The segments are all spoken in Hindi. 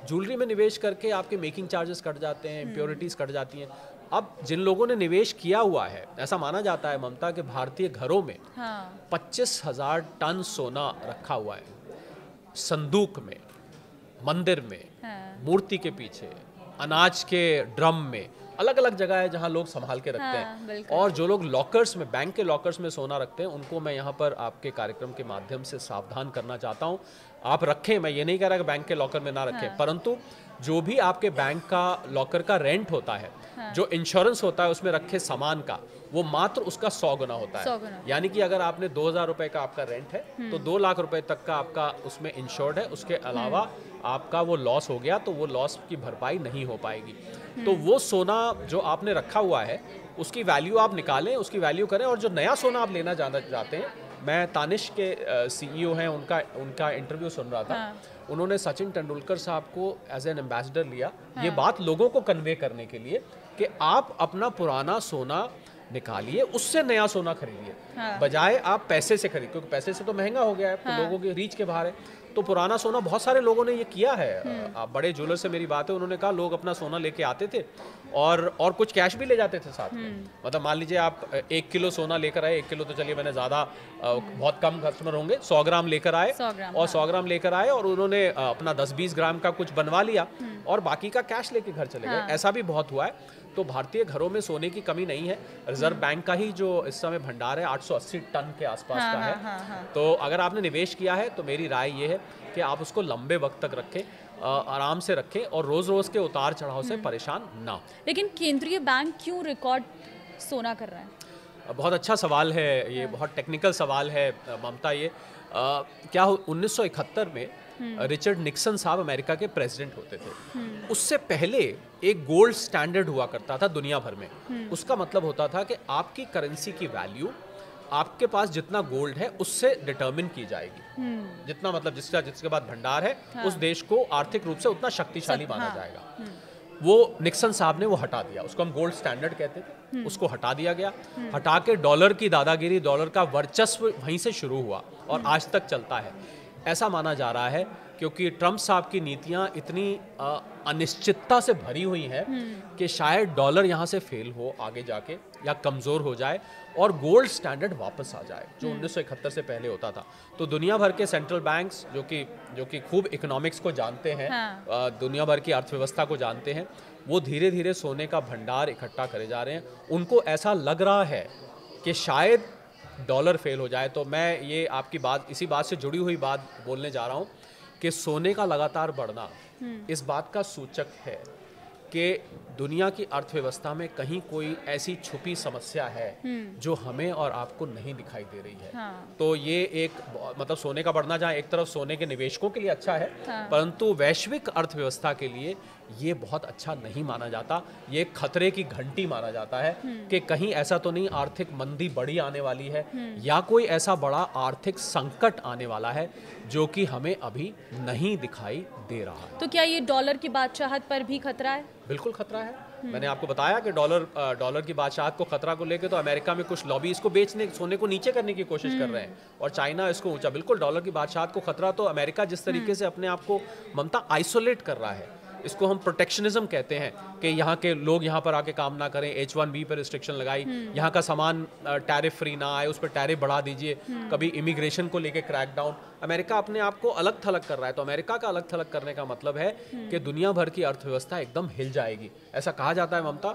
ज्वेलरी में निवेश करके आपके मेकिंग चार्जेस कट जाते हैं, इम्प्योरिटीज़ कट जाती हैं। अब जिन लोगों ने निवेश किया हुआ है, ऐसा माना जाता है ममता कि भारतीय घरों में 25,000 टन सोना रखा हुआ है, संदूक में, मंदिर में, मूर्ति के पीछे, अनाज के ड्रम में, अलग अलग जगह है जहां लोग संभाल के रखते हैं। और जो लोग लॉकर्स में, बैंक के लॉकर्स में सोना रखते हैं, उनको मैं यहाँ पर आपके कार्यक्रम के माध्यम से सावधान करना चाहता हूँ। आप रखें, मैं ये नहीं कह रहा कि बैंक के लॉकर में ना रखें, परंतु जो भी आपके बैंक का लॉकर का रेंट होता है, जो इंश्योरेंस होता है उसमें रखे सामान का, वो मात्र उसका 100 गुना होता है। यानी कि अगर आपने 2,000 रुपए का आपका रेंट है, तो 2 लाख रुपए तक का आपका उसमें इंश्योर्ड है। उसके अलावा आपका वो लॉस हो गया तो वो लॉस की भरपाई नहीं हो पाएगी। तो वो सोना जो आपने रखा हुआ है, उसकी वैल्यू आप निकालें, उसकी वैल्यू करें। और जो नया सोना आप लेना जाना चाहते हैं, मैं तानिश के CEO हैं, उनका इंटरव्यू सुन रहा था। उन्होंने सचिन तेंदुलकर साहब को एज एन एम्बेसडर लिया, ये बात लोगों को कन्वे करने के लिए कि आप अपना पुराना सोना निकालिए, उससे नया सोना खरीदिए, बजाय आप पैसे से खरीदिए, क्योंकि पैसे से तो महंगा हो गया है, तो लोगों के रीच के बाहर है। तो पुराना सोना, बहुत सारे लोगों ने ये किया है। आप बड़े ज्वेलर से मेरी बात है, उन्होंने कहा लोग अपना सोना लेके आते थे और कुछ कैश भी ले जाते थे साथ में। मतलब मान लीजिए आप 1 किलो सोना लेकर आए, 1 किलो तो चलिए मैंने ज़्यादा, बहुत कम कस्टमर होंगे, 100 ग्राम लेकर आए, और 100 ग्राम लेकर आए और उन्होंने अपना 10-20 ग्राम का कुछ बनवा लिया और बाकी का कैश लेके घर चले गए। ऐसा भी बहुत हुआ है। तो भारतीय घरों में सोने की कमी नहीं है। रिजर्व बैंक का ही जो इस समय भंडार है 880 टन के आसपास का है। तो अगर आपने निवेश किया है तो मेरी राय ये है कि आप उसको लंबे वक्त तक रखें, आराम से रखें और रोज रोज के उतार चढ़ाव से परेशान ना हो। लेकिन केंद्रीय बैंक क्यों रिकॉर्ड सोना कर रहा है? बहुत अच्छा सवाल है ये, बहुत टेक्निकल सवाल है ममता। ये क्या 1971 में रिचर्ड निक्सन साहब अमेरिका के प्रेसिडेंट होते थे। उससे पहले एक गोल्ड स्टैंडर्ड हुआ करता था दुनिया भर में। उसका मतलब होता था कि आपकी करेंसी की वैल्यू आपके पास जितना गोल्ड है उससे डिटरमिन की जाएगी। जितना, मतलब जिसके बाद भंडार है, उस देश को आर्थिक रूप से उतना शक्तिशाली माना जाएगा। वो निक्सन साहब ने वो हटा दिया, उसको हम गोल्ड स्टैंडर्ड कहते थे, उसको हटा दिया गया। हटा के डॉलर की दादागिरी, डॉलर का वर्चस्व वहीं से शुरू हुआ और आज तक चलता है, ऐसा माना जा रहा है। क्योंकि ट्रंप साहब की नीतियां इतनी अनिश्चितता से भरी हुई हैं कि शायद डॉलर यहाँ से फेल हो आगे जाके, या कमज़ोर हो जाए और गोल्ड स्टैंडर्ड वापस आ जाए जो 1971 से पहले होता था। तो दुनिया भर के सेंट्रल बैंक्स जो कि खूब इकोनॉमिक्स को जानते हैं, दुनिया भर की अर्थव्यवस्था को जानते हैं, वो धीरे धीरे सोने का भंडार इकट्ठा करे जा रहे हैं। उनको ऐसा लग रहा है कि शायद डॉलर फेल हो जाए। तो मैं ये आपकी बात, इसी बात से जुड़ी हुई बात बोलने जा रहा हूँ कि सोने का लगातार बढ़ना इस बात का सूचक है कि दुनिया की अर्थव्यवस्था में कहीं कोई ऐसी छुपी समस्या है जो हमें और आपको नहीं दिखाई दे रही है। तो ये एक, मतलब सोने का बढ़ना जहाँ एक तरफ सोने के निवेशकों के लिए अच्छा है, परंतु वैश्विक अर्थव्यवस्था के लिए ये बहुत अच्छा नहीं माना जाता। ये खतरे की घंटी माना जाता है कि कहीं ऐसा तो नहीं आर्थिक मंदी बड़ी आने वाली है, या कोई ऐसा बड़ा आर्थिक संकट आने वाला है जो कि हमें अभी नहीं दिखाई दे रहा है। तो क्या ये डॉलर की बादशाहत पर भी खतरा है? बिल्कुल खतरा है। मैंने आपको बताया कि डॉलर की बादशाहत को खतरा को लेकर तो अमेरिका में कुछ लॉबी इसको बेचने, सोने को नीचे करने की कोशिश कर रहे हैं, और चाइना इसको ऊंचा। बिल्कुल डॉलर की बादशाहत को खतरा, तो अमेरिका जिस तरीके से अपने आप को ममता आइसोलेट कर रहा है, इसको हम प्रोटेक्शनिज्म कहते हैं कि यहाँ के लोग यहाँ पर आके काम ना करें, H1B पर रिस्ट्रिक्शन लगाई, यहाँ का सामान टैरिफ फ्री ना आए, उस पर टैरिफ बढ़ा दीजिए, कभी इमिग्रेशन को लेके क्रैकडाउन। अमेरिका अपने आप को अलग थलग कर रहा है। तो अमेरिका का अलग थलग करने का मतलब है कि दुनिया भर की अर्थव्यवस्था एकदम हिल जाएगी। ऐसा कहा जाता है ममता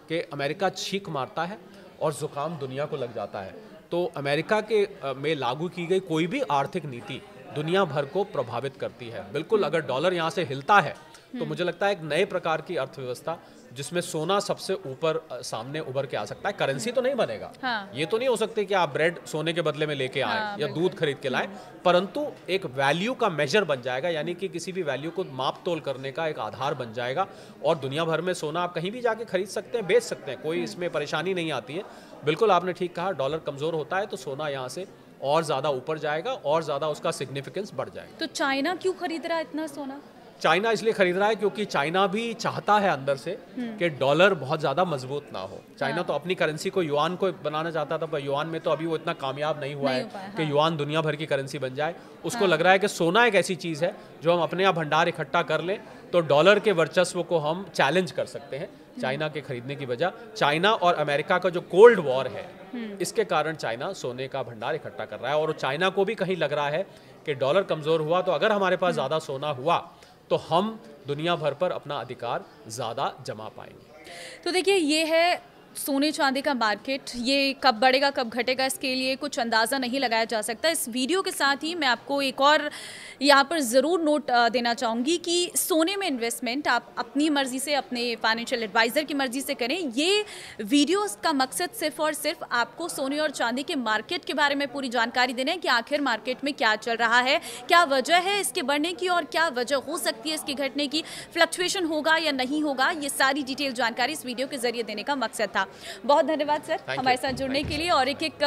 कि अमेरिका छींक मारता है और जुकाम दुनिया को लग जाता है। तो अमेरिका के में लागू की गई कोई भी आर्थिक नीति दुनिया भर को प्रभावित करती है। बिल्कुल, अगर डॉलर यहाँ से हिलता है तो मुझे लगता है एक नए प्रकार की अर्थव्यवस्था जिसमें सोना सबसे ऊपर सामने उभर के आ सकता है। करेंसी तो नहीं बनेगा, ये तो नहीं हो सकते कि आप ब्रेड सोने के बदले में लेके आए या दूध खरीद के लाएं, परंतु एक वैल्यू का मेजर बन जाएगा, यानी कि किसी भी वैल्यू को माप तोल करने का एक आधार बन जाएगा। और दुनिया भर में सोना आप कहीं भी जाके खरीद सकते हैं, बेच सकते हैं, कोई इसमें परेशानी नहीं आती है। बिल्कुल आपने ठीक कहा, डॉलर कमजोर होता है तो सोना यहाँ से और ज़्यादा ऊपर जाएगा और ज़्यादा उसका सिग्निफिकेंस बढ़ जाएगा। तो चाइना क्यों खरीद रहा है इतना सोना? चाइना इसलिए खरीद रहा है क्योंकि चाइना भी चाहता है अंदर से कि डॉलर बहुत ज़्यादा मजबूत ना हो। चाइना तो अपनी करेंसी को युआन को बनाना चाहता था, पर युआन में तो अभी वो इतना कामयाब नहीं हुआ है कि युआन दुनिया भर की करेंसी बन जाए। उसको लग रहा है कि सोना एक ऐसी चीज़ है जो हम अपने यहाँ भंडार इकट्ठा कर लें तो डॉलर के वर्चस्व को हम चैलेंज कर सकते हैं चाइना के खरीदने की वजह। चाइना और अमेरिका का जो कोल्ड वॉर है, इसके कारण चाइना सोने का भंडार इकट्ठा कर रहा है, और चाइना को भी कहीं लग रहा है कि डॉलर कमज़ोर हुआ तो अगर हमारे पास ज़्यादा सोना हुआ तो हम दुनिया भर पर अपना अधिकार ज़्यादा जमा पाएंगे। तो देखिए, ये है सोने चांदी का मार्केट। ये कब बढ़ेगा कब घटेगा इसके लिए कुछ अंदाज़ा नहीं लगाया जा सकता। इस वीडियो के साथ ही मैं आपको एक और यहाँ पर ज़रूर नोट देना चाहूँगी कि सोने में इन्वेस्टमेंट आप अपनी मर्ज़ी से, अपने फाइनेंशियल एडवाइज़र की मर्ज़ी से करें। ये वीडियोस का मकसद सिर्फ और सिर्फ आपको सोने और चांदी के मार्केट के बारे में पूरी जानकारी देना है कि आखिर मार्केट में क्या चल रहा है, क्या वजह है इसके बढ़ने की और क्या वजह हो सकती है इसके घटने की, फ्लक्चुएशन होगा या नहीं होगा, ये सारी डिटेल जानकारी इस वीडियो के जरिए देने का मकसद था। बहुत धन्यवाद सर हमारे साथ जुड़ने के लिए और एक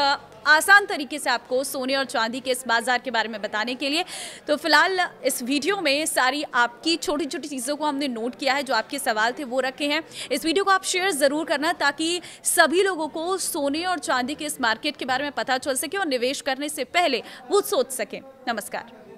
आसान तरीके से आपको सोने और चांदी के इस बाजार के बारे में बताने के लिए। तो फिलहाल इस वीडियो में सारी आपकी छोटी छोटी चीज़ों को हमने नोट किया है, जो आपके सवाल थे वो रखे हैं। इस वीडियो को आप शेयर ज़रूर करना ताकि सभी लोगों को सोने और चांदी के इस मार्केट के बारे में पता चल सके और निवेश करने से पहले वो सोच सकें। नमस्कार।